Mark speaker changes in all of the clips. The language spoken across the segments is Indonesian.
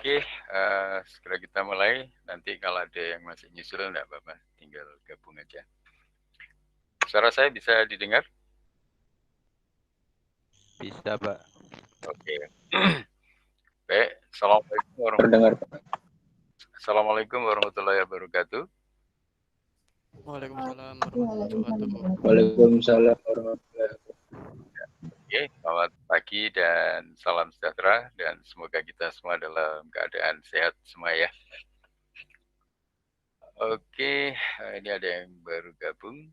Speaker 1: Oke, segera kita mulai. Nanti kalau ada yang masih nyusul, enggak apa-apa, tinggal gabung aja. Suara saya bisa didengar?
Speaker 2: Bisa, Pak.
Speaker 1: Oke. Baik, Assalamualaikum warahmatullahi wabarakatuh.
Speaker 3: Waalaikumsalam warahmatullahi wabarakatuh.
Speaker 4: Waalaikumsalam warahmatullahi wabarakatuh.
Speaker 1: Oke, selamat pagi dan salam sejahtera, dan semoga kita semua dalam keadaan sehat semua ya. Oke, ini ada yang baru gabung.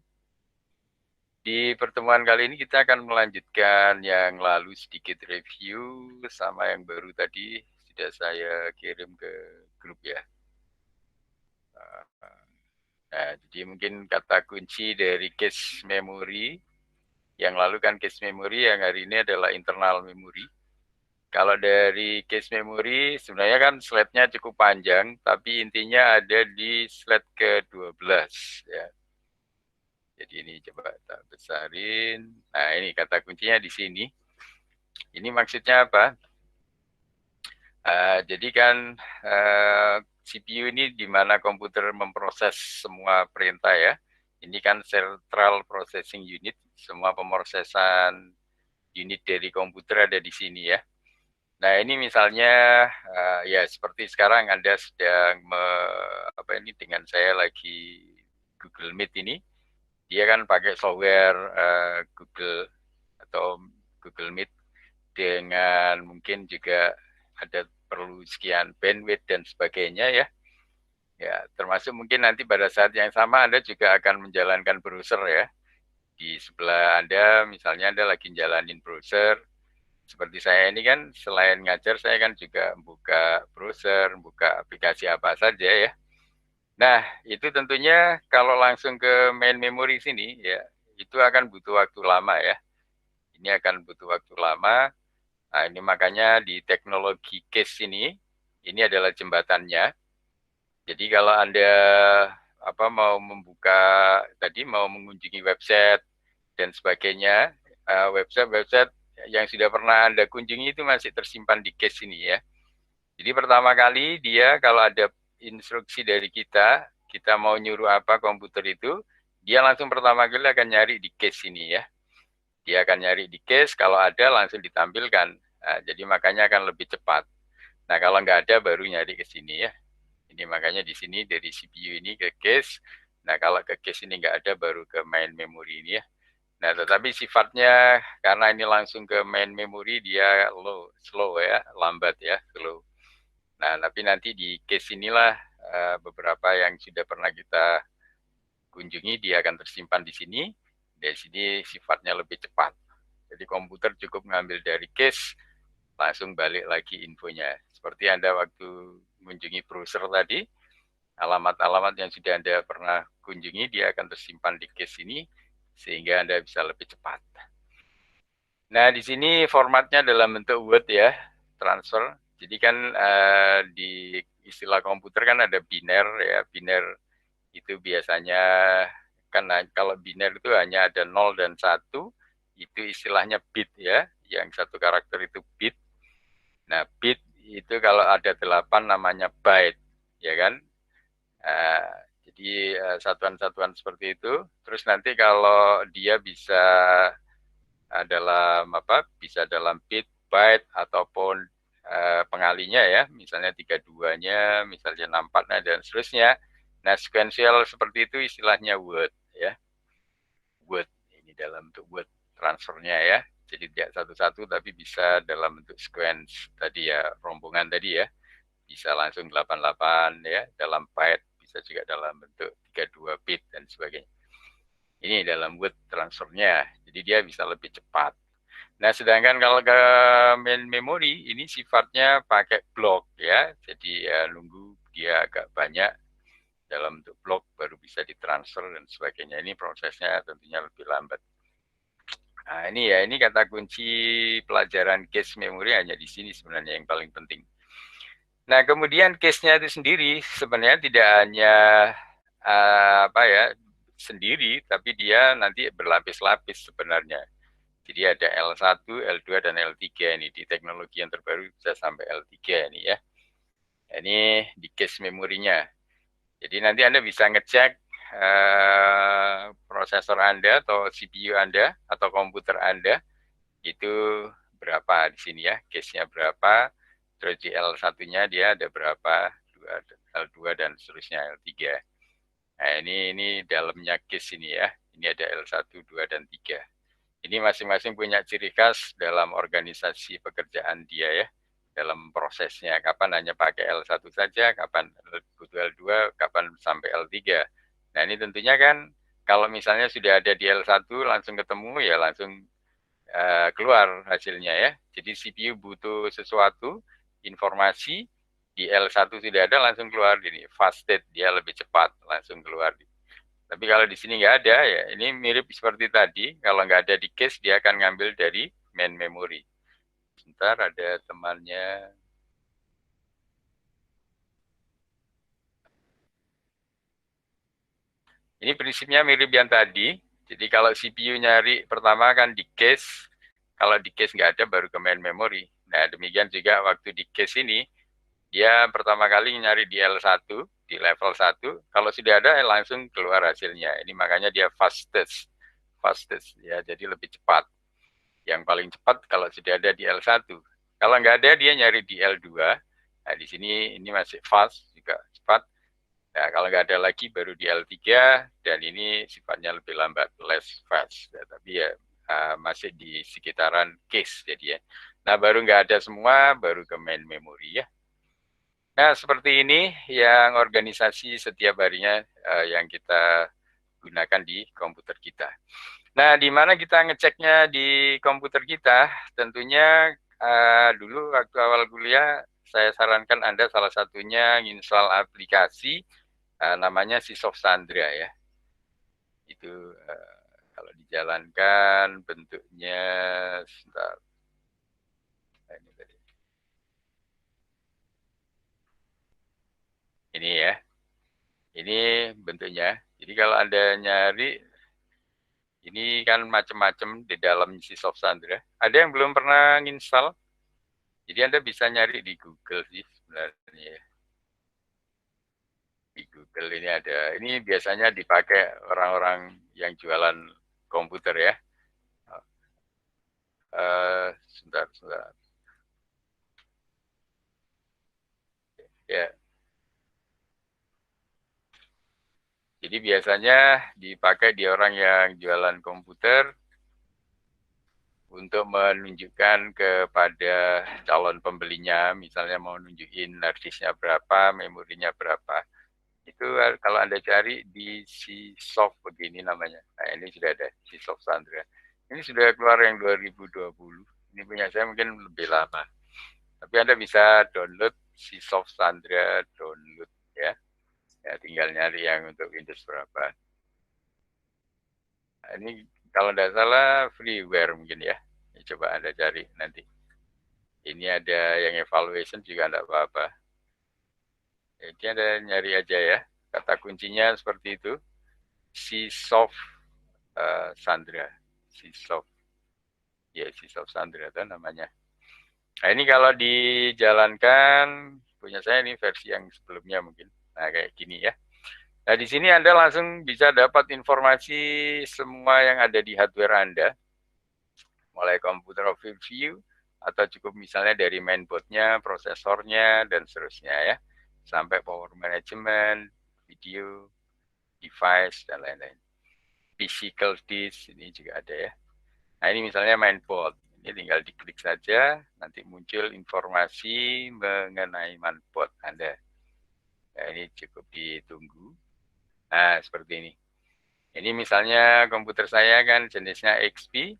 Speaker 1: Di pertemuan kali ini kita akan melanjutkan yang lalu, sedikit review sama yang baru tadi sudah saya kirim ke grup ya. Nah, jadi mungkin kata kunci dari cache memory, yang lalu kan cache memory, yang hari ini adalah internal memory. Kalau dari cache memory, sebenarnya kan slide-nya cukup panjang, tapi intinya ada di slide ke-12 ya. Jadi ini coba kita besarin. Nah, ini kata kuncinya di sini. Ini maksudnya apa? Jadi kan CPU ini di mana komputer memproses semua perintah ya. Ini kan Central Processing Unit. Semua pemrosesan unit dari komputer ada di sini ya. Nah, ini misalnya ya seperti sekarang Anda sedang dengan saya lagi Google Meet ini. Dia kan pakai software Google atau Google Meet dengan mungkin juga ada perlu sekian bandwidth dan sebagainya ya. Ya, termasuk mungkin nanti pada saat yang sama Anda juga akan menjalankan browser ya. Di sebelah Anda, misalnya Anda lagi jalanin browser, seperti saya ini kan selain ngajar, saya kan juga buka browser, buka aplikasi apa saja ya. Nah, itu tentunya kalau langsung ke main memory sini, ya, itu akan butuh waktu lama ya. Ini akan butuh waktu lama. Nah, ini makanya di teknologi case ini adalah jembatannya. Jadi kalau Anda mau membuka, tadi mau mengunjungi website dan sebagainya, website-website yang sudah pernah Anda kunjungi itu masih tersimpan di case ini ya. Jadi pertama kali dia kalau ada instruksi dari kita mau nyuruh apa komputer itu, dia langsung pertama kali akan nyari di case ini ya. Dia akan nyari di case, kalau ada langsung ditampilkan. Nah, jadi makanya akan lebih cepat. Nah, kalau nggak ada baru nyari ke sini ya. Ini makanya di sini dari CPU ini ke case. Nah, kalau ke case ini nggak ada baru ke main memory ini ya. Nah, tetapi sifatnya karena ini langsung ke main memory dia slow ya, lambat ya, slow. Nah, tapi nanti di case inilah beberapa yang sudah pernah kita kunjungi dia akan tersimpan di sini. Dari sini sifatnya lebih cepat. Jadi komputer cukup mengambil dari case, langsung balik lagi infonya. Seperti Anda waktu mengunjungi browser tadi, alamat-alamat yang sudah Anda pernah kunjungi dia akan tersimpan di case ini, sehingga Anda bisa lebih cepat. Nah, di sini formatnya dalam bentuk Word ya, transfer. Jadi kan di istilah komputer kan ada biner ya, biner itu biasanya kan kalau biner itu hanya ada 0 dan 1, itu istilahnya bit ya, yang satu karakter itu bit. Nah, bit itu kalau ada 8 namanya byte, ya kan? Jadi satuan-satuan seperti itu. Terus nanti kalau dia bisa bisa dalam bit, byte ataupun pengalinya ya, misalnya 32-nya, misalnya 64-nya dan seterusnya. Nah, sequential seperti itu istilahnya word ya. Word ini dalam bentuk word transfernya ya. Jadi tidak satu-satu tapi bisa dalam bentuk sequence tadi ya, rombongan tadi ya. Bisa langsung 88 ya, dalam byte, bisa juga dalam bentuk 32 bit dan sebagainya. Ini dalam word transfernya, jadi dia bisa lebih cepat. Nah, sedangkan kalau ke main memory, ini sifatnya pakai blok ya, jadi ya nunggu dia agak banyak dalam bentuk blok baru bisa ditransfer dan sebagainya. Ini prosesnya tentunya lebih lambat. Nah, ini kata kunci pelajaran cache memory hanya di sini sebenarnya yang paling penting. Nah, kemudian case-nya itu sendiri sebenarnya tidak hanya sendiri, tapi dia nanti berlapis-lapis sebenarnya. Jadi ada L1, L2, dan L3 ini. Di teknologi yang terbaru bisa sampai L3 ini ya. Ini di case memorinya. Jadi nanti Anda bisa ngecek prosesor Anda atau CPU Anda atau komputer Anda itu berapa di sini ya, case-nya berapa, terus di L1-nya dia ada berapa, L2 dan seterusnya, L3. Nah, ini dalamnya case ini ya. Ini ada L1, 2, dan 3. Ini masing-masing punya ciri khas dalam organisasi pekerjaan dia ya. Dalam prosesnya, kapan hanya pakai L1 saja, kapan butuh L2, kapan sampai L3. Nah, ini tentunya kan kalau misalnya sudah ada di L1 langsung ketemu ya langsung keluar hasilnya ya. Jadi CPU butuh sesuatu, informasi, di L1 sudah ada langsung keluar ini fasted, dia lebih cepat langsung keluar. Tapi kalau di sini nggak ada ya ini mirip seperti tadi, kalau nggak ada di cache dia akan ngambil dari main memory. Sebentar ada temannya. Ini prinsipnya mirip yang tadi. Jadi kalau CPU nyari pertama kan di cache, kalau di cache nggak ada baru ke main memory. Nah demikian juga waktu di cache ini dia pertama kali nyari di L1, di level 1, kalau sudah ada langsung keluar hasilnya. Ini makanya dia fastest ya, jadi lebih cepat. Yang paling cepat kalau sudah ada di L1. Kalau nggak ada dia nyari di L2. Nah, di sini ini masih fast juga cepat. Nah, kalau nggak ada lagi baru di L3 dan ini sifatnya lebih lambat, less fast. Ya, tapi ya masih di sekitaran case jadi ya. Nah, baru nggak ada semua, baru ke main memory ya. Nah, seperti ini yang organisasi setiap harinya yang kita gunakan di komputer kita. Nah, di mana kita ngeceknya di komputer kita? Tentunya dulu waktu awal kuliah, saya sarankan Anda salah satunya install aplikasi namanya Sysoft Sandra ya. Itu kalau dijalankan bentuknya, sebentar. Nah, ini tadi. Ini ya. Ini bentuknya. Jadi kalau Anda nyari, ini kan macam-macam di dalam Sysoft Sandra. Ada yang belum pernah install? Jadi Anda bisa nyari di Google sih sebenarnya. Di Google ini ada. Ini biasanya dipakai orang-orang yang jualan komputer ya. Sebentar. Ya, jadi biasanya dipakai di orang yang jualan komputer untuk menunjukkan kepada calon pembelinya, misalnya mau nunjukin harddisknya berapa, memorinya berapa. Itu kalau Anda cari di Sysoft begini namanya. Nah, ini sudah ada Sysoft Sandra. Ini sudah keluar yang 2020. Ini punya saya mungkin lebih lama. Tapi Anda bisa download Sysoft Sandra, download ya. Ya, tinggal nyari yang untuk Windows berapa. Nah, ini kalau tidak salah freeware mungkin ya. Ini coba Anda cari nanti. Ini ada yang evaluation juga tidak apa-apa. Ini ada nyari aja ya. Kata kuncinya seperti itu. Sysoft Sandra. Sysoft. Ya, Sysoft Sandra itu namanya. Nah, ini kalau dijalankan, punya saya ini versi yang sebelumnya mungkin. Nah, kayak gini ya. Nah, di sini Anda langsung bisa dapat informasi semua yang ada di hardware Anda. Mulai komputer overview, atau cukup misalnya dari mainboardnya, prosesornya, dan seterusnya ya. Sampai power management, video, device, dan lain-lain. Physical disk, ini juga ada ya. Nah, ini misalnya mainboard. Ini tinggal diklik saja, nanti muncul informasi mengenai mainboard Anda. Nah, ini cukup ditunggu. Nah, seperti ini. Ini misalnya komputer saya kan jenisnya XP.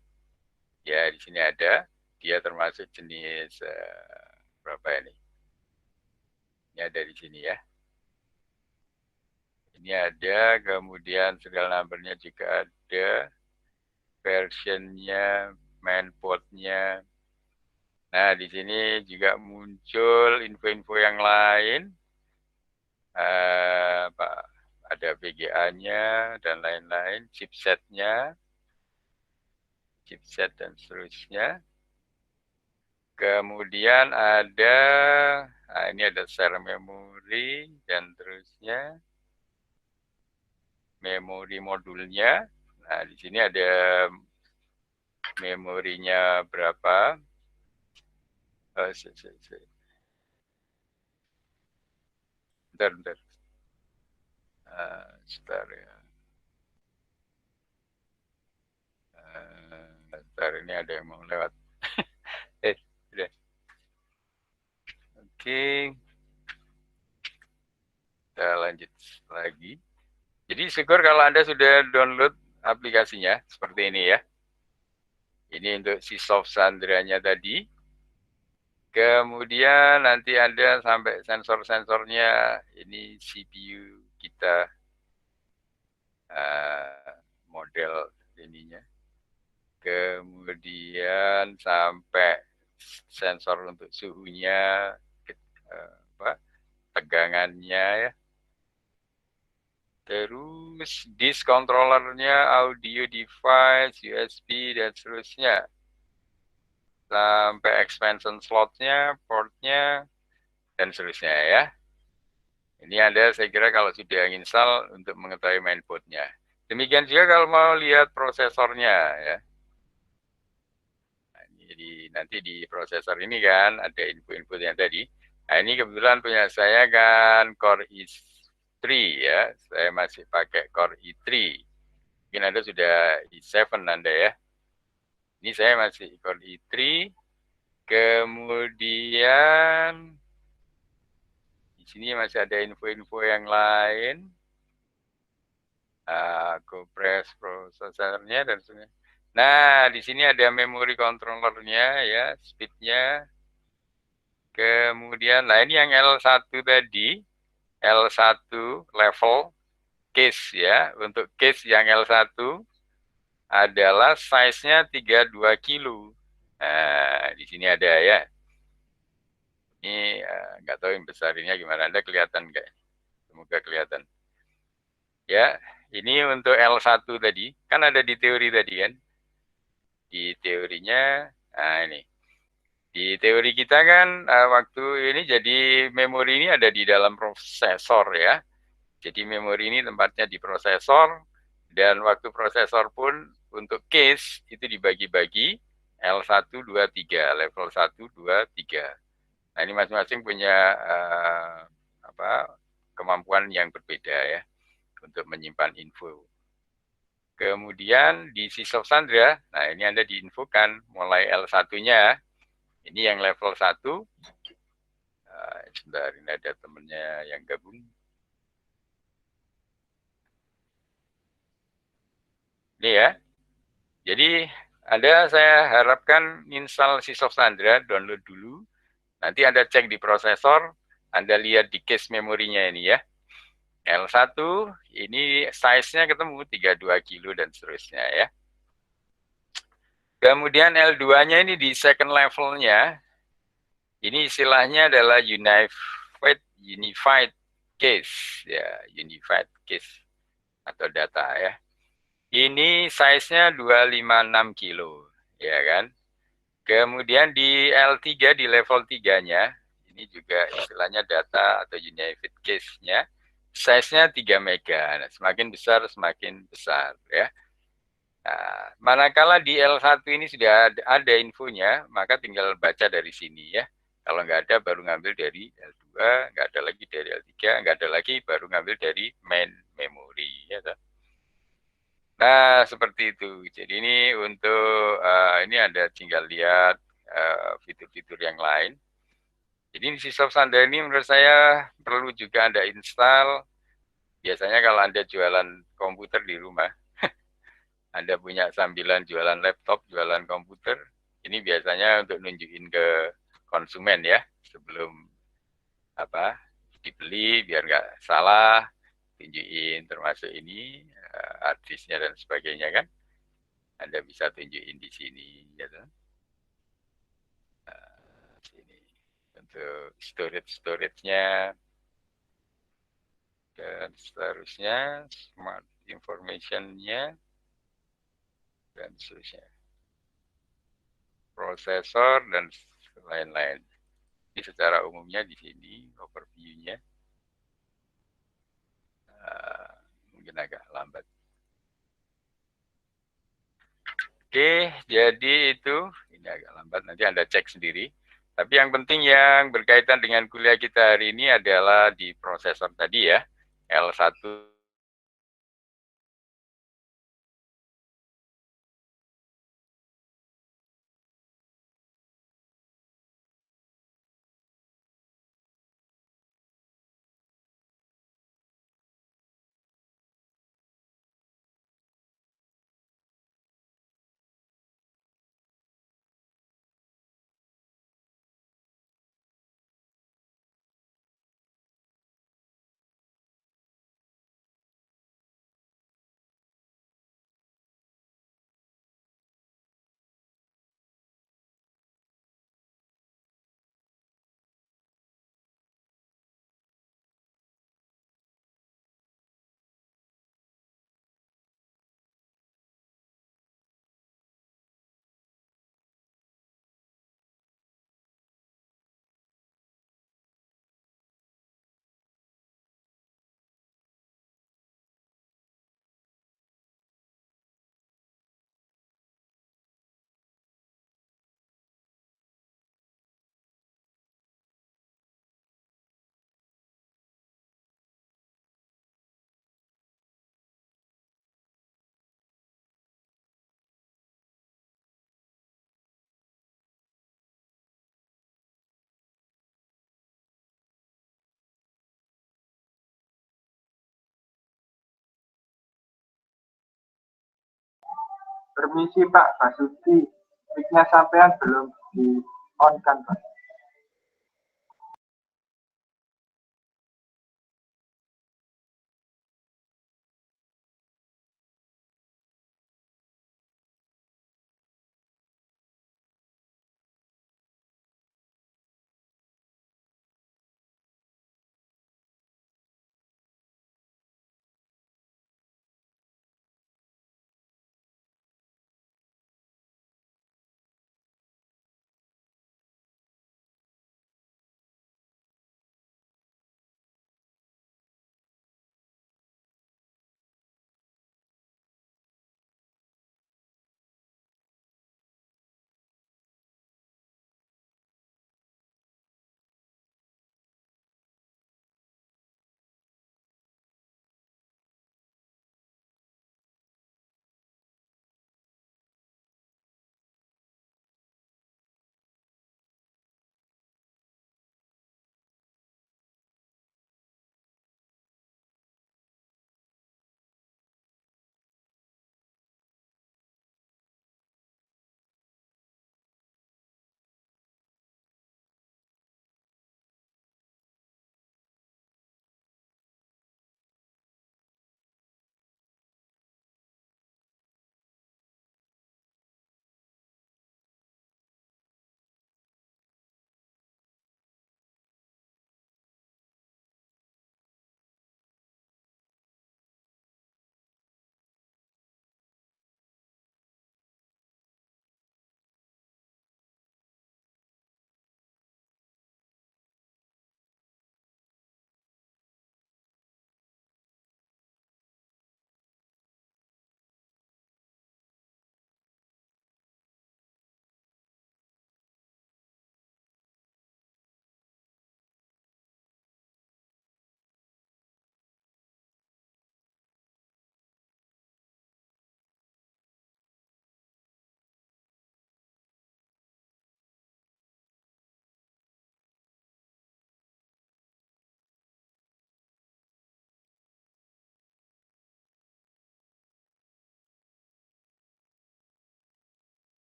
Speaker 1: Ya, di sini ada. Dia termasuk jenis berapa ini? Ini ada di sini ya. Ini ada, kemudian serial number-nya juga ada. Versionnya, mainboard-nya. Nah, di sini juga muncul info-info yang lain. Ada VGA-nya dan lain-lain, chipset-nya, chipset dan seterusnya. Kemudian ada Nah, ini ada share memori dan terusnya. Memori modulnya. Nah, di sini ada memorinya berapa. Bentar. Sebentar ya. Bentar, ini ada yang mau lewat. Udah. Oke. Kita lanjut lagi. Jadi syukur kalau Anda sudah download aplikasinya seperti ini ya. Ini untuk si Soft Sandra-nya tadi. Kemudian nanti ada sampai sensor-sensornya. Ini CPU kita model ininya. Kemudian sampai sensor untuk suhunya, tegangannya ya. Terus disk controllernya, audio device, USB dan seterusnya. Sampai expansion slotnya, portnya dan seterusnya ya. Ini Anda saya kira kalau sudah install untuk mengetahui mainboardnya. Demikian juga kalau mau lihat prosesornya ya. Jadi nanti di prosesor ini kan ada info-info yang tadi. Nah ini kebetulan punya saya kan Core i3 ya. Saya masih pakai Core i3. Mungkin Anda sudah i7 Anda ya. Ini saya masih Core i3. Kemudian di sini masih ada info-info yang lain. Compress prosesornya dan sebagainya. Nah, di sini ada memory controllernya ya, speednya. Kemudian, nah ini yang L1 tadi, L1 level case ya. Untuk case yang L1 adalah size-nya 32 kilo. Nah, di sini ada ya. Ini nggak tahu yang besar ini gimana, Anda kelihatan nggak? Semoga kelihatan. Ya, ini untuk L1 tadi, kan ada di teori tadi kan. Di teorinya, nah ini. Di teori kita kan waktu ini jadi memori ini ada di dalam prosesor ya. Jadi memori ini tempatnya di prosesor dan waktu prosesor pun untuk case itu dibagi-bagi L1, 2, 3, level 1, 2, 3. Nah ini masing-masing punya kemampuan yang berbeda ya untuk menyimpan info. Kemudian di Soft Sandra, nah ini Anda diinfokan mulai L1-nya. Ini yang level 1. Sebentar, ini ada temennya yang gabung. Ini ya. Jadi saya harapkan install Soft Sandra, download dulu. Nanti Anda cek di prosesor, Anda lihat di case memorinya ini ya. L1 ini size-nya ketemu 32 kilo dan seterusnya ya. Kemudian L2-nya ini di second level-nya. Ini istilahnya adalah unified case ya, unified case atau data ya. Ini size-nya 256 kilo ya kan. Kemudian di L3 di level 3-nya ini juga istilahnya data atau unified case-nya size-nya 3 mega. Nah, semakin besar semakin besar ya. Nah, manakala di L1 ini sudah ada infonya, maka tinggal baca dari sini ya. Kalau nggak ada, baru ngambil dari L2, nggak ada lagi dari L3, nggak ada lagi, baru ngambil dari main memory. Ya, nah, seperti itu. Jadi ini untuk, ini ada tinggal lihat fitur-fitur yang lain. Jadi di Soft Sandra ini menurut saya perlu juga Anda install. Biasanya kalau Anda jualan komputer di rumah, Anda punya sambilan jualan laptop, jualan komputer, ini biasanya untuk nunjukin ke konsumen ya, sebelum dibeli biar nggak salah, tunjukin termasuk ini artisnya dan sebagainya kan, Anda bisa tunjukin di sini, gitu. Sini untuk storage-nya dan seterusnya, smart information-nya dan seterusnya, prosesor dan lain-lain. Ini secara umumnya di sini overview-nya. Mungkin agak lambat. Oke, jadi itu ini agak lambat, nanti Anda cek sendiri. Tapi yang penting yang berkaitan dengan kuliah kita hari ini adalah di prosesor tadi ya, L1Permisi
Speaker 2: Pak Basuki, mic-nya sampean belum di-on kan Pak?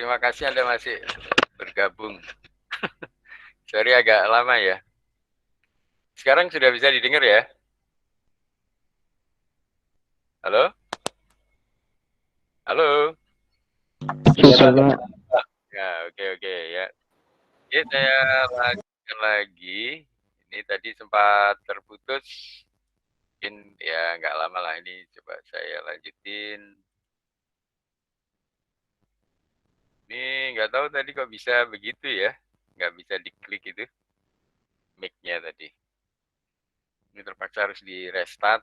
Speaker 1: terima kasih Anda masih bergabung. Sorry agak lama ya. Sekarang sudah bisa didengar ya? Halo? Halo?
Speaker 4: Bisa, Pak.
Speaker 1: Ya, oke ya. Oke, saya lanjutkan lagi. Ini tadi sempat terputus. Mungkin ya nggak lama lah ini. Coba saya lanjutin. Ini nggak tahu tadi kok bisa begitu ya. Nggak bisa diklik itu mic-nya tadi. Ini terpaksa harus di restart.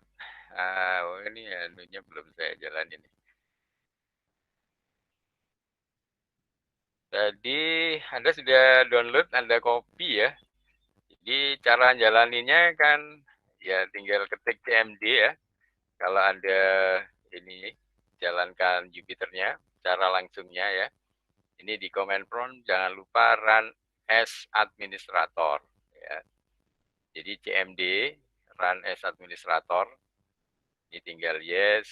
Speaker 1: Oh ini anunya belum saya jalanin. Tadi Anda sudah download, Anda copy ya. Jadi cara jalaninya kan ya tinggal ketik CMD ya. Kalau Anda ini jalankan Jupiternya, cara langsungnya ya. Ini di command prompt jangan lupa run as administrator ya. Jadi CMD run as administrator. Ini tinggal yes.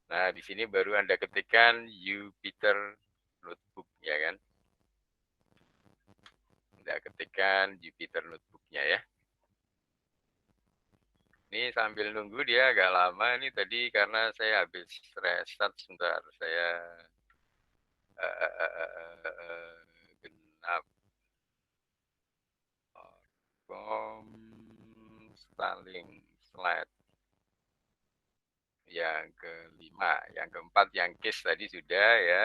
Speaker 1: Nah, di sini baru Anda ketikkan Jupyter Notebook ya kan. Anda ketikkan Jupyter Notebooknya ya. Ini sambil nunggu dia agak lama ini tadi karena saya habis restart sebentar. Saya genap styling slide yang kelima, yang keempat yang case tadi sudah ya.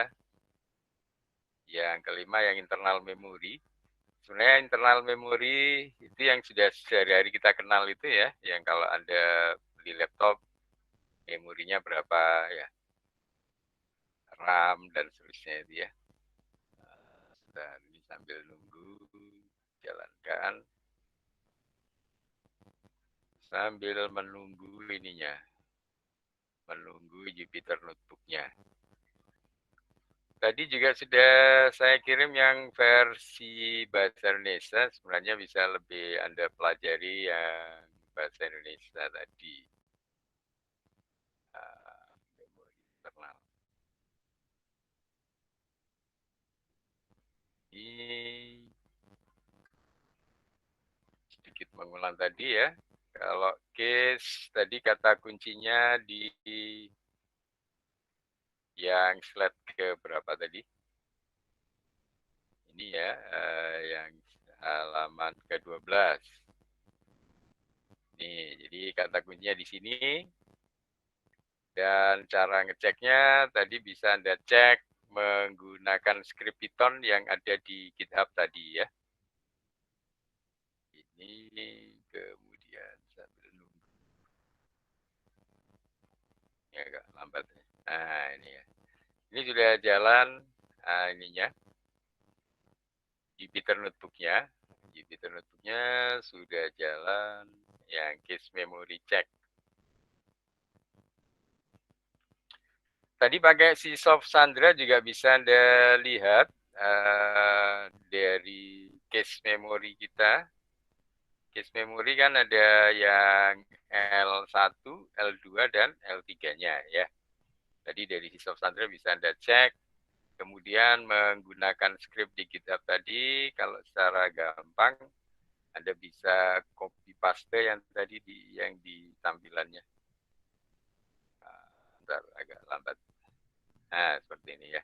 Speaker 1: Yang kelima yang internal memory. Sebenarnya internal memory itu yang sudah sehari-hari kita kenal itu ya, yang kalau Anda beli laptop memorinya berapa ya, RAM dan seterusnya itu ya. Dan ini sambil nunggu jalankan sambil menunggu ininya, menunggu Jupyter Notebooknya. Tadi juga sudah saya kirim yang versi bahasa Indonesia, sebenarnya bisa lebih Anda pelajari yang bahasa Indonesia tadi. Memori internal. Ini sedikit mengulang tadi ya. Kalau case tadi kata kuncinya di yang slide ke berapa tadi? Ini ya, yang halaman ke-12. Nih, jadi kata kuncinya di sini. Dan cara ngeceknya tadi bisa Anda cek menggunakan script Python yang ada di GitHub tadi ya. Ini kemudian sambil nunggu. Ini agak lambat. Nah, ini ya. Ini sudah jalan ininya. Jupyter Notebook-nya. Jupyter Notebook-nya sudah jalan yang case memory check. Tadi pakai si Soft Sandra juga bisa Anda lihat dari case memory kita. Case memory kan ada yang L1, L2, dan L3-nya ya. Tadi dari si Soft Sandra bisa Anda cek. Kemudian menggunakan script di GitHub tadi, kalau secara gampang Anda bisa copy paste yang tadi yang di tampilannya. Bentar, agak lambat. Nah, seperti ini ya.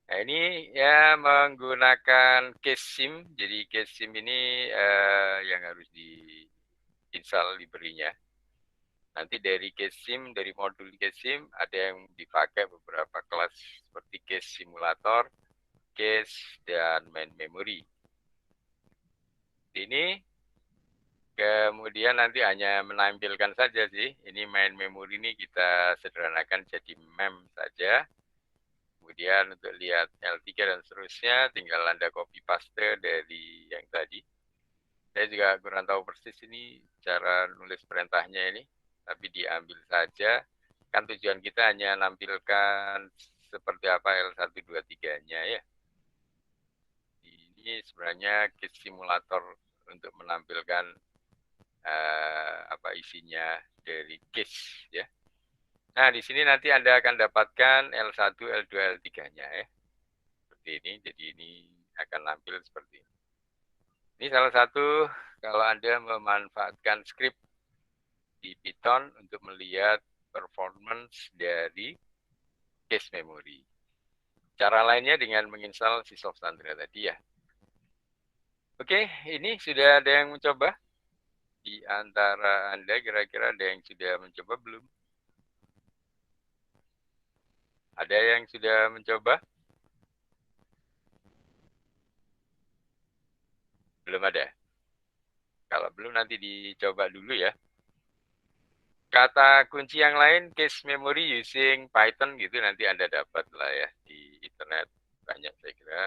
Speaker 1: Nah, ini ya menggunakan case sim. Jadi case sim ini yang harus di-install library-nya. Nanti dari case sim, dari modul case sim, ada yang dipakai beberapa kelas seperti case simulator, case, dan main memory. Ini kemudian nanti hanya menampilkan saja sih. Ini main memory ini kita sederhanakan jadi mem saja. Kemudian untuk lihat L3 dan seterusnya, tinggal Anda copy paste dari yang tadi. Saya juga kurang tahu persis ini cara nulis perintahnya ini, tapi diambil saja. Kan tujuan kita hanya nampilkan seperti apa L1, 2, 3-nya ya. Ini sebenarnya case simulator untuk menampilkan apa isinya dari case ya. Nah, di sini nanti Anda akan dapatkan L1, L2, L3-nya ya. Seperti ini, jadi ini akan tampil seperti ini. Ini salah satu kalau Anda memanfaatkan script di Python untuk melihat performance dari cache memory. Cara lainnya dengan menginstal si Sandra tadi ya. Oke, ini sudah ada yang mencoba? Di antara Anda kira-kira ada yang sudah mencoba belum? Ada yang sudah mencoba? Belum ada. Kalau belum nanti dicoba dulu ya. Kata kunci yang lain, cache memory using Python gitu nanti Anda dapat lah ya di internet. Banyak saya kira.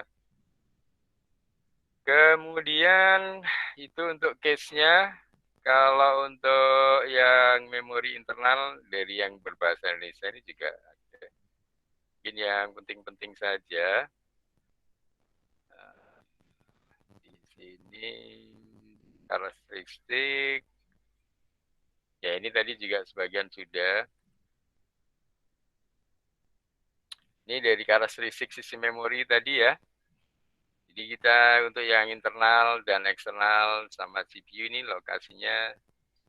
Speaker 1: Kemudian itu untuk cache-nya. Kalau untuk yang memori internal dari yang berbahasa Indonesia ini juga ada. Mungkin yang penting-penting saja. Di sini karakteristik. Ya ini tadi juga sebagian sudah. Ini dari karakteristik sistem memori tadi ya. Jadi kita untuk yang internal dan eksternal sama CPU ini lokasinya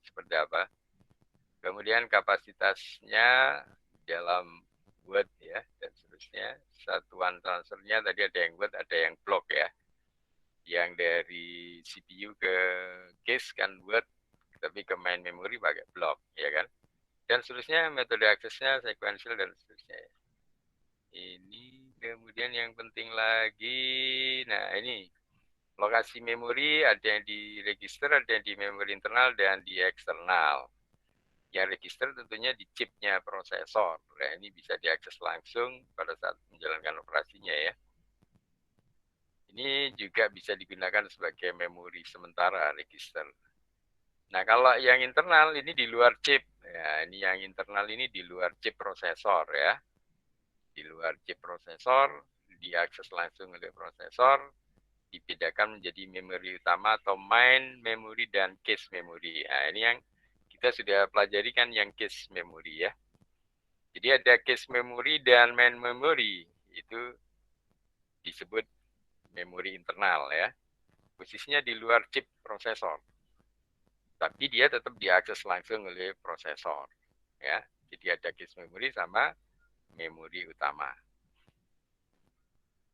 Speaker 1: seperti apa. Kemudian kapasitasnya dalam word ya dan seterusnya. Satuan transfernya tadi ada yang word, ada yang block ya. Yang dari CPU ke cache kan word, tapi ke main memory pakai block ya kan. Dan seterusnya metode aksesnya sequential dan seterusnya. Ini kemudian yang penting lagi, nah ini lokasi memori ada yang di register, ada yang di memori internal dan di eksternal. Yang register tentunya di chipnya prosesor. Nah ini bisa diakses langsung pada saat menjalankan operasinya ya. Ini juga bisa digunakan sebagai memori sementara register. Nah kalau yang internal ini di luar chip. Ya, ini yang internal ini di luar chip prosesor ya. Di luar chip prosesor, diakses langsung oleh prosesor, dibedakan menjadi memori utama atau main memory dan cache memory. Nah, ini yang kita sudah pelajari kan yang cache memory ya. Jadi ada cache memory dan main memory. Itu disebut memori internal ya. Posisinya di luar chip prosesor. Tapi dia tetap diakses langsung oleh prosesor ya. Jadi ada cache memory sama memori utama.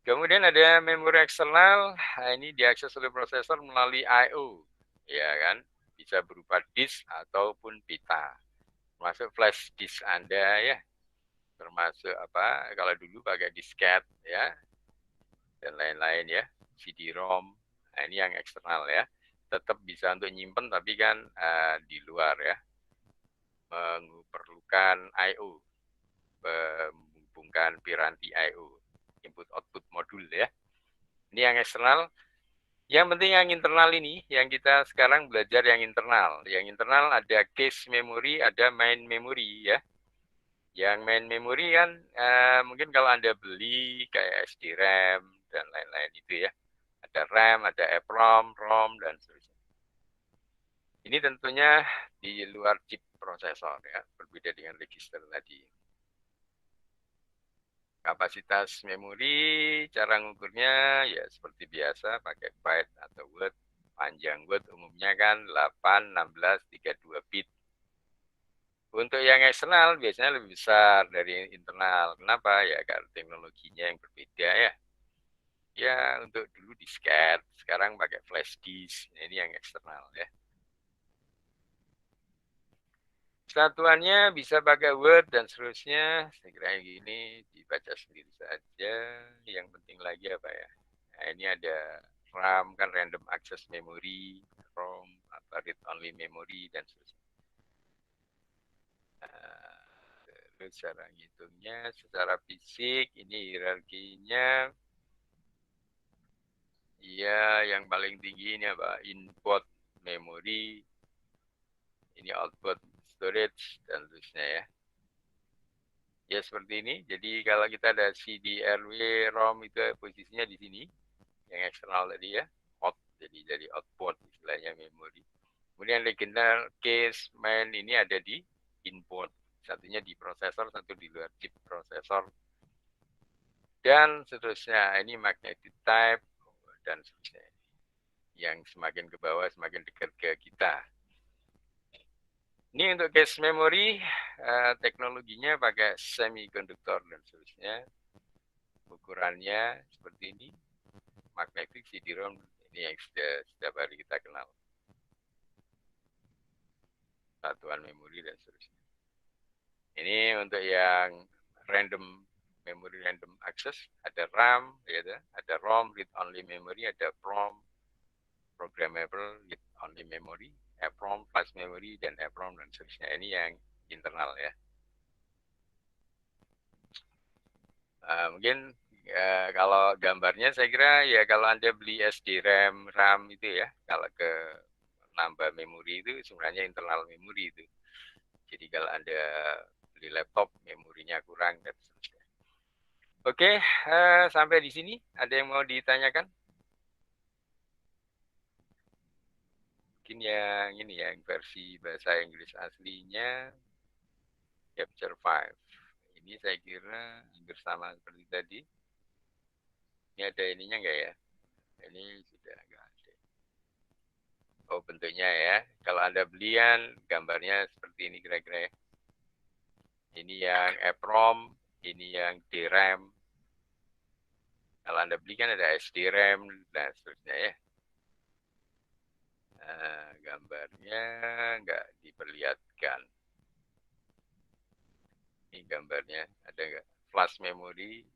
Speaker 1: Kemudian ada memori eksternal, ini diakses oleh prosesor melalui I/O, ya kan? Bisa berupa disk ataupun pita. Termasuk flash disk Anda ya. Termasuk apa? Kalau dulu pakai disket ya dan lain-lain ya. CD-ROM. Nah, ini yang eksternal ya. Tetap bisa untuk nyimpen tapi kan di luar ya. Memerlukan I/O. Menghubungkan piranti I/O. Input output modul ya. Ini yang eksternal. Yang penting yang internal ini, yang kita sekarang belajar yang internal. Yang internal ada cache memory, ada main memory ya. Yang main memory kan mungkin kalau Anda beli kayak SD-RAM dan lain-lain itu ya. Ada RAM, ada EPROM, ROM, dan seterusnya. Ini tentunya di luar chip prosesor ya, berbeda dengan register tadi. Kapasitas memori, cara ngukurnya ya seperti biasa pakai byte atau word. Panjang word umumnya kan 8, 16, 32 bit. Untuk yang eksternal biasanya lebih besar dari internal. Kenapa? Ya karena teknologinya yang berbeda ya. Ya untuk dulu disket, sekarang pakai flash disk. Ini yang eksternal ya. Satuannya bisa pakai Word dan seterusnya. Saya kira gini dibaca sendiri saja. Yang penting lagi apa ya? Nah, ini ada RAM kan random access memory, ROM, atau read only memory dan seterusnya. Terus cara ngitungnya secara fisik ini hierarkinya ya yang paling tinggi ini apa? Input memory, ini output storage dan seterusnya ya. Ya seperti ini. Jadi kalau kita ada CD, RW, ROM itu posisinya di sini. Yang eksternal tadi ya. Out. Jadi dari output istilahnya memori. Kemudian legendar, case, main ini ada di input. satunya di prosesor, satu di luar chip prosesor, dan seterusnya. Ini magnetic type, dan seterusnya. Yang semakin ke bawah, semakin dekat ke kita. Ini untuk cache memory, teknologinya pakai semikonduktor dan seterusnya. Ukurannya seperti ini. Magnetic CD-ROM, ini yang setiap hari kita kenal. Satuan memori dan seterusnya. Ini untuk yang random memory random access, ada RAM, ada ROM, read only memory, ada PROM, programmable read only memory, EPROM, flash memory, dan EPROM dan seterusnya. Ini yang internal ya. Mungkin kalau gambarnya saya kira ya kalau Anda beli SD RAM itu ya, kalau ke nambah memori itu sebenarnya internal memori itu. Jadi kalau Anda beli laptop, memorinya kurang dan seterusnya. Oke, sampai di sini ada yang mau ditanyakan? Mungkin yang ini yang versi bahasa Inggris aslinya Capture 5. Ini saya kira hampir sama seperti tadi. Ini ada ininya enggak ya? Ini sudah enggak ada. Oh, bentuknya ya. Kalau Anda belian, gambarnya seperti ini kira-kira ya. Ini yang EPROM, ini yang DRAM. Kalau Anda beli kan ada SDRAM dan seterusnya ya. Gambarnya nggak diperlihatkan. Ini gambarnya, ada nggak? Flash memory,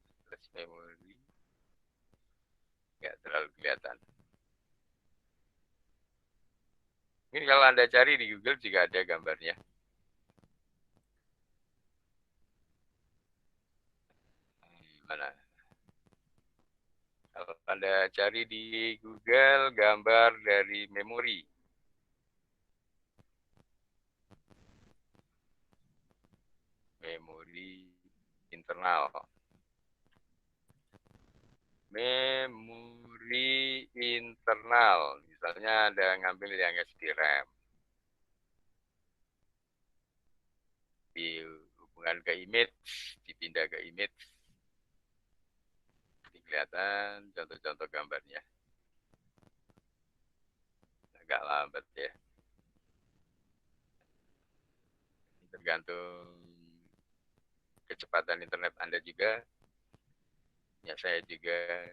Speaker 1: nggak terlalu kelihatan. Ini kalau Anda cari di Google juga ada gambarnya. Mana? Kalau Anda cari di Google gambar dari memori. Memori internal. Memori internal. Misalnya Anda ngambil yang SDRAM. Dihubungkan ke image, dipindah ke image. Kelihatan contoh-contoh gambarnya. Agak lambat ya. Tergantung kecepatan internet Anda juga. Ya saya juga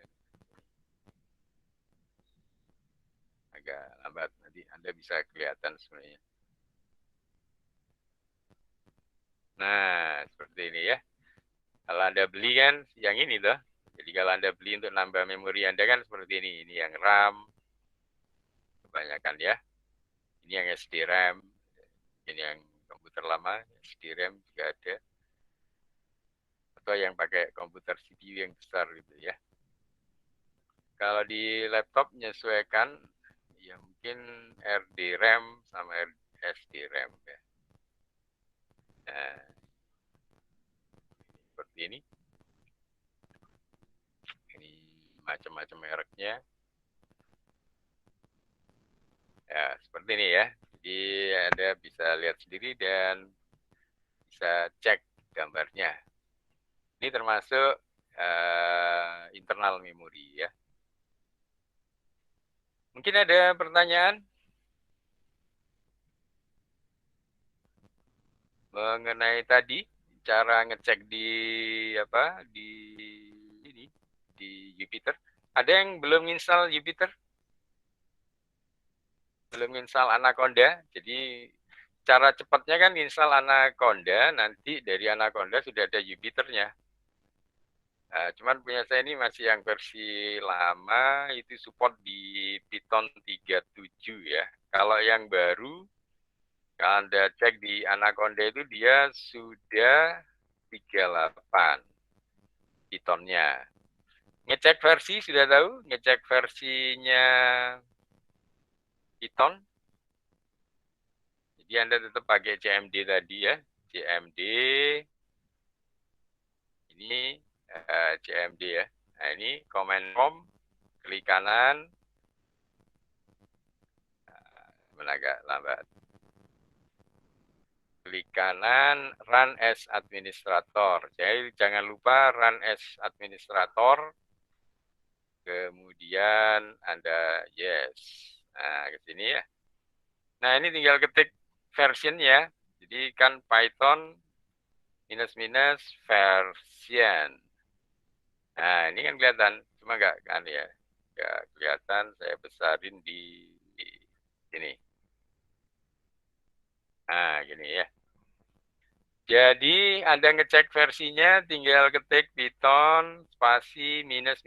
Speaker 1: agak lambat. Nanti Anda bisa kelihatan sebenarnya. Nah, seperti ini ya. Kalau Anda beli kan yang ini tuh. Jadi kalau Anda beli untuk nambah memori Anda kan seperti ini. Ini yang RAM. Kebanyakan ya. Ini yang SDRAM. Ini yang komputer lama. SDRAM juga ada. Atau yang pakai komputer CPU yang besar gitu ya. Kalau di laptop menyesuaikan, ya mungkin RDRAM sama SDRAM ya. Nah, seperti ini. Ini macam-macam mereknya. Ya, seperti ini ya. Jadi Anda bisa lihat sendiri dan bisa cek gambarnya. Ini termasuk internal memori ya. Mungkin ada pertanyaan mengenai tadi cara ngecek di apa di Jupyter. Ada yang belum install Jupyter? Belum install Anaconda. Jadi cara cepatnya kan install Anaconda, nanti dari Anaconda sudah ada Jupyternya. Nah, cuman punya saya ini masih yang versi lama, itu support di Python 37 ya. Kalau yang baru, kalau Anda cek di Anaconda itu dia sudah 38 Pythonnya. Ngecek versi sudah tahu? Ngecek versinya Python. Jadi Anda tetap pakai CMD tadi ya. CMD. Ini CMD ya. Nah ini command prompt, klik kanan. Agak lambat. klik kanan, run as administrator. Jadi jangan lupa run as administrator. Kemudian Anda yes. Nah, ke sini ya. Nah, ini tinggal ketik versionnya. Jadi kan Python minus version. Nah, ini kan kelihatan. Cuma nggak kan ya. Nggak kelihatan. Saya besarin di sini. Nah, gini ya. Jadi Anda ngecek versinya tinggal ketik Python spasi minus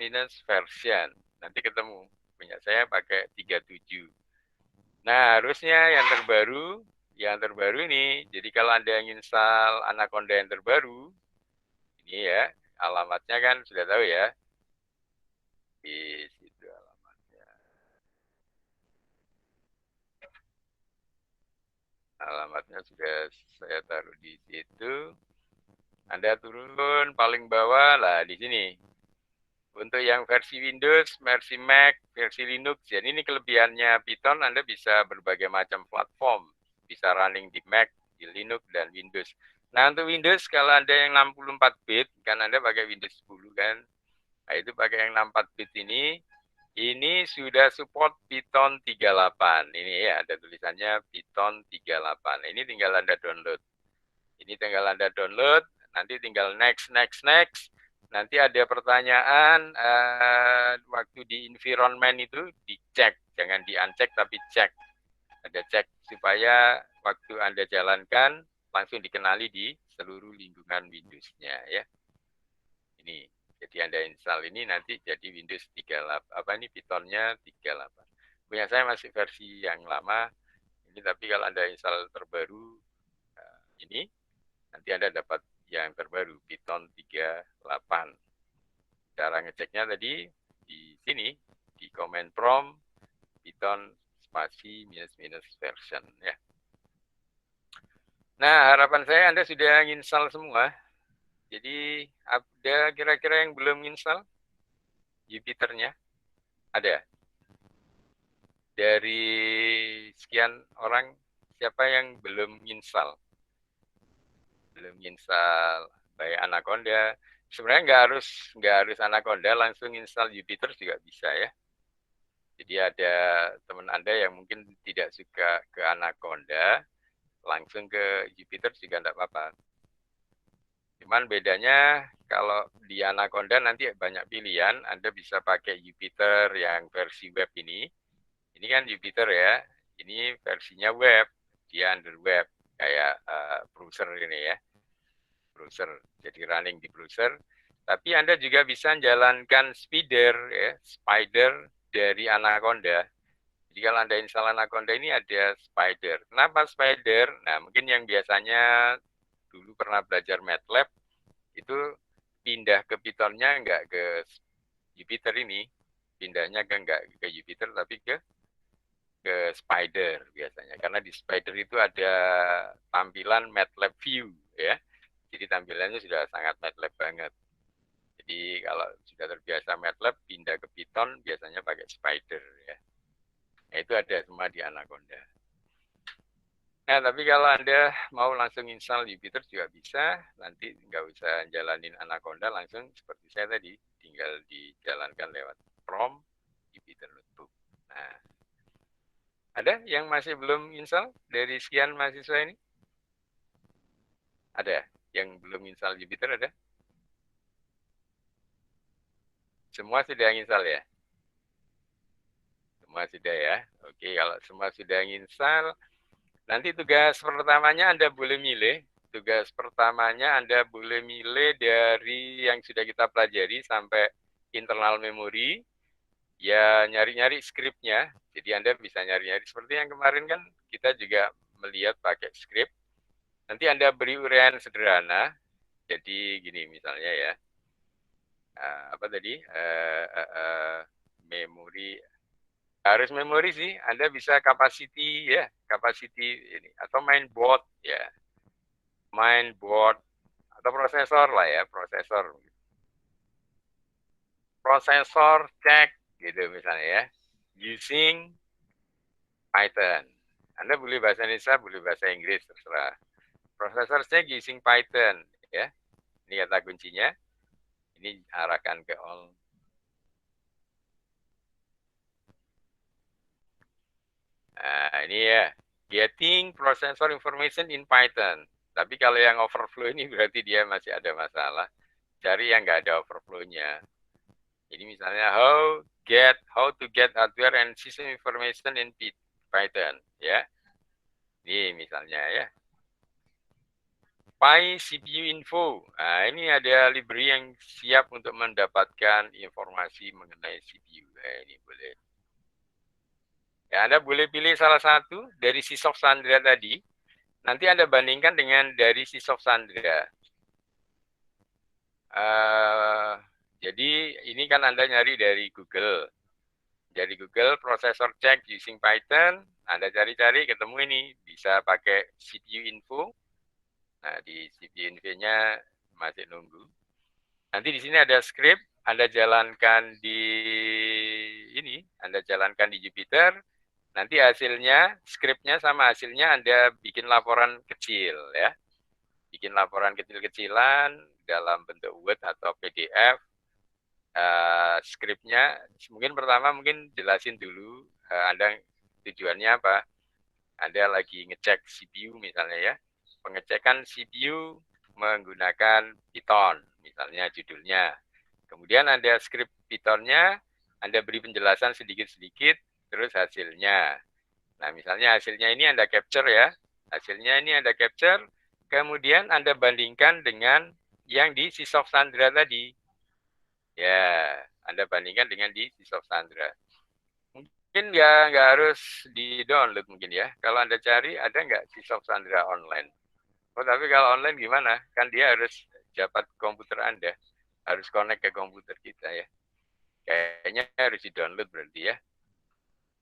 Speaker 1: version. Nanti ketemu. Punya saya pakai 37. Nah, harusnya yang terbaru ini. Jadi kalau Anda install Anaconda yang terbaru, ini ya, alamatnya kan sudah tahu ya. Di situ alamatnya. Alamatnya sudah saya taruh di situ. Anda turun paling bawah lah di sini. Untuk yang versi Windows, versi Mac, versi Linux, jadi ini kelebihannya Python, Anda bisa berbagai macam platform. Bisa running di Mac, di Linux, dan Windows. Nah, untuk Windows, kalau Anda yang 64 bit, kan Anda pakai Windows 10 kan. Nah, itu pakai yang 64 bit ini sudah support Python 38. Ini ya, ada tulisannya Python 38. Ini tinggal Anda download. Ini tinggal Anda download, nanti tinggal next. Nanti ada pertanyaan, waktu di environment itu dicek. Jangan di-uncheck, tapi cek. Ada cek supaya waktu Anda jalankan, langsung dikenali di seluruh lingkungan Windows-nya ya. Ini, jadi Anda install ini nanti jadi Windows 38, Python-nya 38. Punya saya masih versi yang lama, ini tapi kalau Anda install terbaru, ini, nanti Anda dapat yang terbaru, Python 38. Cara ngeceknya tadi di sini, di command prompt, Python spasi minus version ya. Nah, harapan saya Anda sudah install semua. Jadi ada kira-kira yang belum install Jupyter-nya? Ada. Dari sekian orang, siapa yang belum install? Belum install baik Anaconda. Sebenarnya nggak harus Anaconda, langsung install Jupyter juga bisa ya. Jadi ada teman Anda yang mungkin tidak suka ke Anaconda, langsung ke Jupyter juga tidak apa-apa. Cuman bedanya kalau di Anaconda nanti banyak pilihan, Anda bisa pakai Jupyter yang versi web ini. Ini kan Jupyter ya, ini versinya web, dia under web, kayak browser ini ya. Browser, jadi running di browser. Tapi Anda juga bisa jalankan Spider dari Anaconda. Jadi kalau Anda install Anaconda ini ada Spider. Kenapa Spider? Nah, mungkin yang biasanya dulu pernah belajar MATLAB, itu pindah ke Python-nya nggak ke Jupyter ini. Pindahnya nggak ke Jupyter, tapi ke Spider biasanya. Karena di Spider itu ada tampilan MATLAB View, ya. Jadi tampilannya sudah sangat MATLAB banget. Jadi kalau sudah terbiasa MATLAB, pindah ke Python, biasanya pakai Spider, ya. Nah, itu ada semua di Anaconda. Nah, tapi kalau Anda mau langsung install Jupyter juga bisa, nanti nggak usah jalanin Anaconda, langsung seperti saya tadi, tinggal dijalankan lewat prompt Jupyter Notebook. Nah, ada yang masih belum install dari sekian mahasiswa ini? Ada yang belum install Jupyter, ada? Semua sudah install ya? Semua sudah ya? Oke, kalau semua sudah install, nanti tugas pertamanya Anda boleh milih. Tugas pertamanya Anda boleh milih dari yang sudah kita pelajari sampai internal memory. Ya, nyari-nyari skripnya. Jadi Anda bisa nyari-nyari. Seperti yang kemarin kan kita juga melihat pakai skrip. Nanti Anda beri uraian sederhana. Jadi gini misalnya ya. Apa tadi? Memori. Harus memori sih, Anda bisa capacity ya, capacity ini atau mainboard ya. Mainboard atau prosesor lah ya, prosesor. Prosesor cek gitu misalnya ya. Using Python. Anda boleh bahasa Indonesia, boleh bahasa Inggris terserah. Processor check using Python, ya. Ini kata kuncinya. Ini arahkan ke all. Nah, ini ya. Getting processor information in Python. Tapi kalau yang overflow ini berarti dia masih ada masalah. Cari yang nggak ada overflow-nya. Ini misalnya how to get hardware and system information in Python, ya. Ini misalnya ya. PyCPU info. Nah, ini ada library yang siap untuk mendapatkan informasi mengenai CPU. Nah, ini boleh. Ya, Anda boleh pilih salah satu dari Sysoft Sandra tadi. Nanti Anda bandingkan dengan dari Sysoft Sandra. Jadi ini kan Anda nyari dari Google. Dari Google processor check using Python. Anda cari-cari ketemu ini. Bisa pakai CPU info. Nah, di CPU info-nya masih nunggu. Nanti di sini ada script, Anda jalankan di ini, Anda jalankan di Jupyter. Nanti hasilnya, scriptnya sama hasilnya Anda bikin laporan kecil ya. Bikin laporan kecil-kecilan dalam bentuk Word atau PDF. Scriptnya mungkin pertama mungkin jelasin dulu Anda tujuannya apa. Anda lagi ngecek CPU misalnya ya. Pengecekan CPU menggunakan Python, misalnya judulnya. Kemudian Anda script Python-nya, Anda beri penjelasan sedikit-sedikit, terus hasilnya. Nah, misalnya hasilnya ini Anda capture ya. Hasilnya ini Anda capture, kemudian Anda bandingkan dengan yang di Sysoft Sandra tadi. Ya, Anda bandingkan dengan di Sysoft Sandra. Mungkin nggak harus di-download mungkin ya. Kalau Anda cari, ada nggak Sysoft Sandra online? Oh, tapi kalau online gimana? Kan dia harus dapat komputer Anda. Harus connect ke komputer kita ya. Kayaknya harus di-download berarti ya.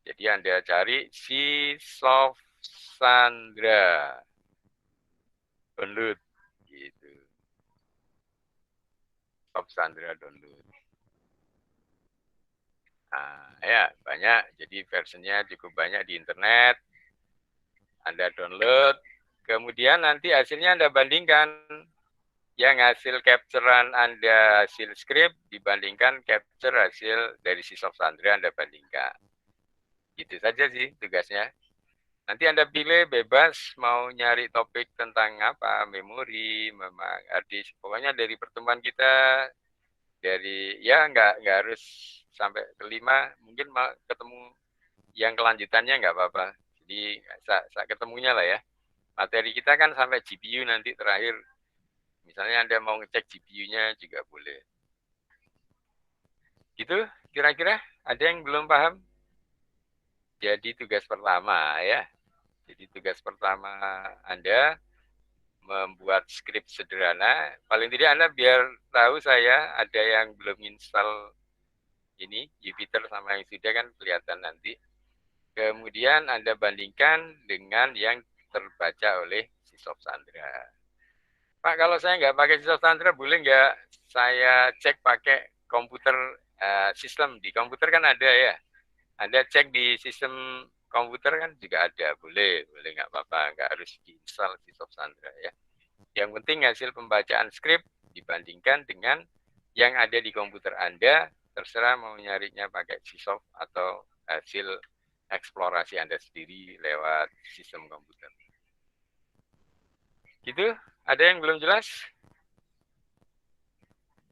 Speaker 1: Jadi Anda cari Sysoft Sandra. Download. Gitu. Sysoft Sandra download. Nah, ya banyak. Jadi versinya cukup banyak di internet. Anda download. Kemudian nanti hasilnya Anda bandingkan. Yang hasil capturean Anda hasil script dibandingkan capture hasil dari Sysoft Sandra Anda bandingkan. Gitu saja sih tugasnya. Nanti Anda pilih bebas mau nyari topik tentang apa, memori, memang hard disk. Pokoknya dari pertemuan kita, dari ya nggak harus sampai kelima, mungkin mau ketemu yang kelanjutannya nggak apa-apa. Jadi saya ketemunya lah ya. Materi kita kan sampai GPU nanti terakhir. Misalnya Anda mau ngecek GPU-nya juga boleh. Gitu, kira-kira ada yang belum paham? Jadi tugas pertama ya. Jadi tugas pertama Anda membuat skrip sederhana. Paling tidak Anda biar tahu saya ada yang belum install ini, Jupyter sama yang sudah kan kelihatan nanti. Kemudian Anda bandingkan dengan yang terbaca oleh Sysoft Sandra. Pak, kalau saya nggak pakai Sysoft Sandra, boleh nggak saya cek pakai komputer sistem? Di komputer kan ada ya. Anda cek di sistem komputer kan juga ada. Boleh nggak apa-apa. Nggak harus diinstal Sysoft Sandra ya. Yang penting hasil pembacaan skrip dibandingkan dengan yang ada di komputer Anda. Terserah mau nyarinya pakai Sysoft atau hasil eksplorasi Anda sendiri lewat sistem komputer. Gitu? Ada yang belum jelas?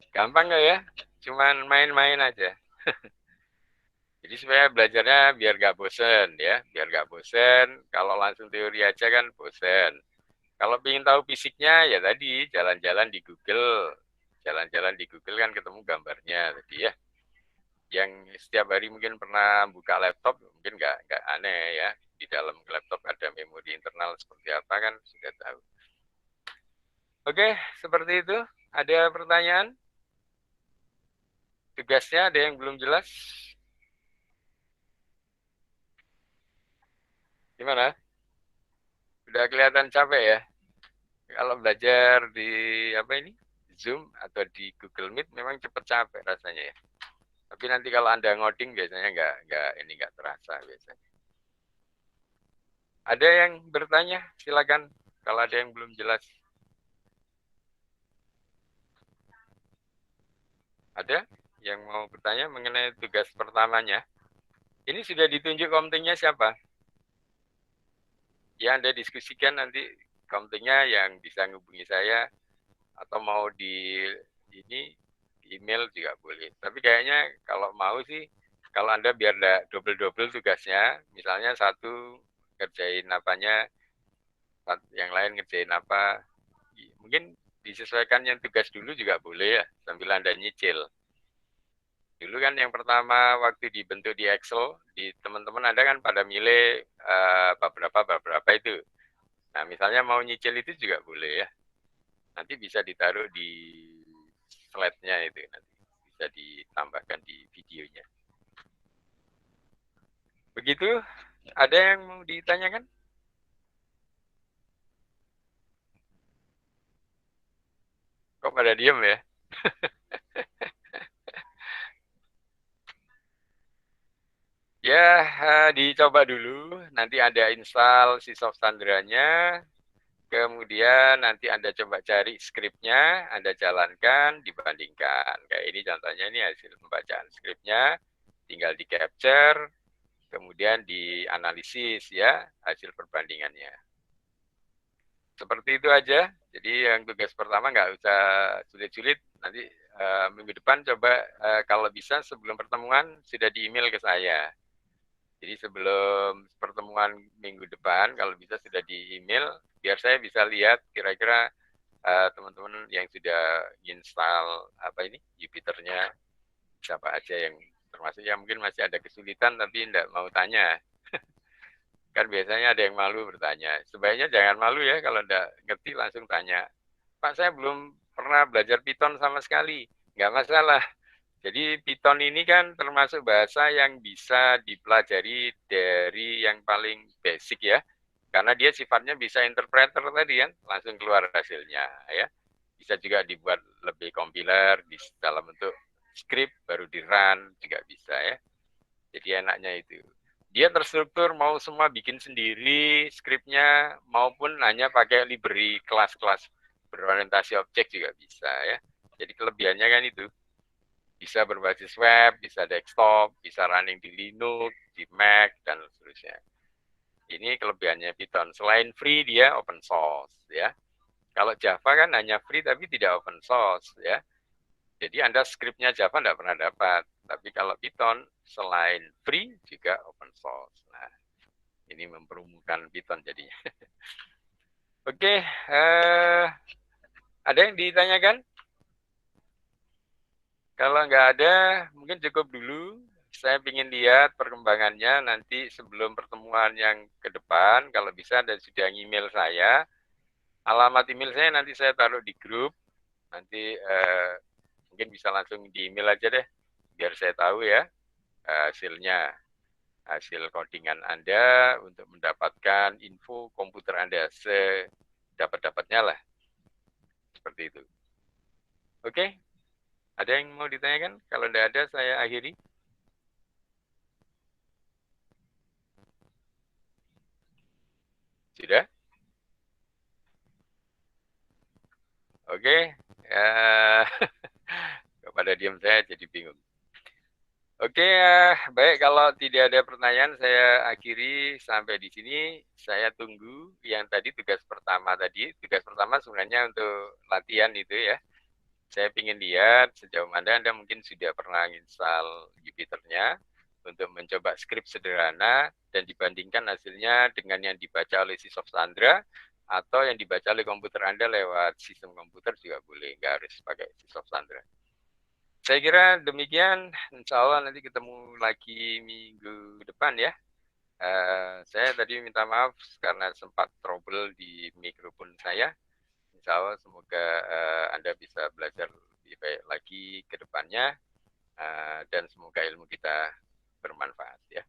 Speaker 1: Gampang nggak ya? Cuman main-main aja. Jadi supaya belajarnya biar nggak bosen ya. Biar nggak bosen. Kalau langsung teori aja kan bosen. Kalau ingin tahu fisiknya ya tadi jalan-jalan di Google. Jalan-jalan di Google kan ketemu gambarnya tadi ya. Yang setiap hari mungkin pernah buka laptop, mungkin nggak aneh ya. Di dalam laptop ada memori internal seperti apa kan sudah tahu. Oke, seperti itu. Ada pertanyaan? Tugasnya ada yang belum jelas? Gimana? Sudah kelihatan capek ya? Kalau belajar di apa ini? Zoom atau di Google Meet memang cepat capek rasanya ya. Tapi nanti kalau Anda ngoding biasanya nggak terasa biasanya. Ada yang bertanya? Silakan kalau ada yang belum jelas. Ada yang mau bertanya mengenai tugas pertamanya? Ini sudah ditunjuk komtingnya siapa? Ya, Anda diskusikan nanti komtingnya yang bisa menghubungi saya, atau mau di email juga boleh. Tapi kayaknya kalau mau sih, kalau Anda biar enggak double-double tugasnya, misalnya satu ngerjain apanya, yang lain ngerjain apa, mungkin disesuaikan yang tugas dulu juga boleh ya, sambil Anda nyicil. Dulu kan yang pertama waktu dibentuk di Excel, di teman-teman Anda kan pada milih beberapa itu. Nah, misalnya mau nyicil itu juga boleh ya. Nanti bisa ditaruh di slide-nya itu, nanti bisa ditambahkan di videonya. Begitu, ada yang mau ditanyakan? Kok pada diem ya? Ya, dicoba dulu. Nanti ada install si Softsandra-nya. Kemudian nanti Anda coba cari skripnya, Anda jalankan, dibandingkan. Kayak ini contohnya, ini hasil pembacaan skripnya. Tinggal di-capture, kemudian dianalisis ya, hasil perbandingannya. Seperti itu aja. Jadi yang tugas pertama nggak usah sulit-sulit. Nanti minggu depan coba kalau bisa sebelum pertemuan sudah di-email ke saya. Jadi sebelum pertemuan minggu depan, kalau bisa sudah di-email, biar saya bisa lihat kira-kira teman-teman yang sudah install Jupyter-nya, siapa aja yang termasuk yang mungkin masih ada kesulitan tapi tidak mau tanya. Kan biasanya ada yang malu bertanya. Sebaiknya jangan malu ya, kalau tidak ngerti langsung tanya. Pak, saya belum pernah belajar Python sama sekali. Nggak masalah. Jadi Python ini kan termasuk bahasa yang bisa dipelajari dari yang paling basic ya. Karena dia sifatnya bisa interpreter tadi kan, langsung keluar hasilnya ya. Bisa juga dibuat lebih compiler di dalam bentuk script baru di run juga bisa ya. Jadi enaknya itu. Dia terstruktur mau semua bikin sendiri skripnya maupun hanya pakai library kelas-kelas berorientasi objek juga bisa ya. Jadi kelebihannya kan itu. Bisa berbasis web, bisa desktop, bisa running di Linux, di Mac, dan seterusnya. Ini kelebihannya Python. Selain free, dia open source ya. Kalau Java kan hanya free tapi tidak open source ya. Jadi Anda skripnya Java tidak pernah dapat. Tapi kalau Python selain free juga open source. Nah, ini mempermudah Python jadinya. Oke, ada yang ditanyakan? Kalau nggak ada, mungkin cukup dulu. Saya ingin lihat perkembangannya nanti sebelum pertemuan yang ke depan. Kalau bisa dan sudah email saya. Alamat email saya nanti saya taruh di grup. Nanti mungkin bisa langsung di email aja deh. Biar saya tahu ya hasilnya. Hasil codingan Anda untuk mendapatkan info komputer Anda sedapat-dapatnya lah. Seperti itu. Oke, ada yang mau ditanyakan? Kalau tidak ada, saya akhiri. Sudah? Oke, kepada diam saya jadi bingung. Oke, baik, kalau tidak ada pertanyaan saya akhiri sampai di sini. Saya tunggu yang tadi tugas pertama tadi. Tugas pertama sebenarnya untuk latihan itu ya. Saya ingin lihat sejauh mana Anda mungkin sudah pernah install Jupyter-nya untuk mencoba skrip sederhana dan dibandingkan hasilnya dengan yang dibaca oleh si Softsandra atau yang dibaca oleh komputer Anda lewat sistem komputer juga boleh, nggak harus pakai si Softsandra. Saya kira demikian, insya Allah nanti ketemu lagi minggu depan ya. Saya tadi minta maaf karena sempat trouble di mikrofon saya. Insya Allah semoga Anda bisa belajar lebih baik lagi ke depannya dan semoga ilmu kita bermanfaat ya.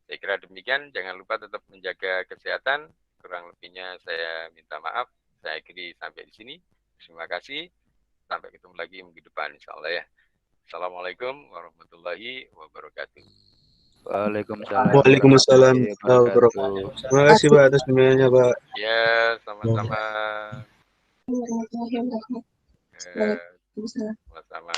Speaker 1: Saya kira demikian, jangan lupa tetap menjaga kesehatan. Kurang lebihnya saya minta maaf. Saya akhiri sampai di sini. Terima kasih. Sampai ketemu lagi minggu depan insya Allah ya. Assalamualaikum warahmatullahi wabarakatuh.
Speaker 4: Waalaikumsalam
Speaker 5: Waalaikumsalam
Speaker 4: warahmatullahi
Speaker 5: warahmatullahi wabarakatuh.
Speaker 4: wabarakatuh.
Speaker 5: Terima kasih Pak atas bimbingannya Pak.
Speaker 1: Ya, sama-sama.
Speaker 3: Warahmatullahi wabarakatuh.
Speaker 1: Ya,
Speaker 3: Waalaikumsalam.
Speaker 1: sama-sama.